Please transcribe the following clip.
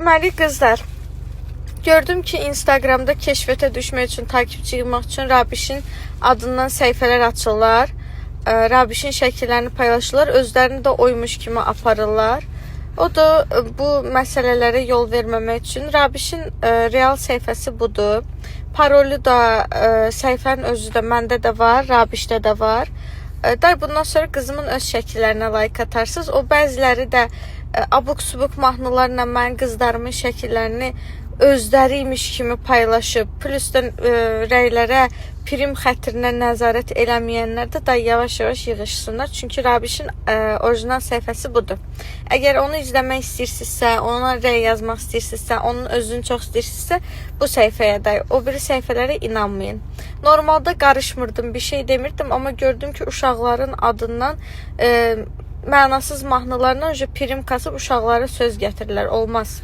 Deməli qızlar, gördüm ki Instagramda keşfete düşmək üçün, takipçi yığmaq üçün Rabişin adından səhifələr açırlar. Rabişin şəkillərini paylaşırlar, özlərini də oymuş kimi aparırlar. O da bu məsələlərə yol verməmək üçün Rabişin real səhifəsi budur. Parolü da səhifənin özü də məndə də var, Rabişdə də var. Bundan sonra qızımın öz şəkillərinə like atarsınız. O bəziləri də abuk-subuk mahnılarla mənim qızlarımın şəkillərini özləriymiş kimi paylaşıb. Plusdan rəylərə, prim xətrinə nəzarət eləməyənlər də yavaş-yavaş yığışsınlar. Çünki Rabişin orijinal səhifəsi budur. Əgər onu izləmək istəyirsinizsə, ona rəy yazmaq istəyirsinizsə, onun özünü çox istəyirsinizsə, bu səhifəyə day. O biri səhifələrə inanmayın. Normalda qarışmırdım, bir şey demirdim, amma gördüm ki, uşaqların adından mənasız mahnılarla prim kasıb uşaqlara söz gətirirlər. Olmaz.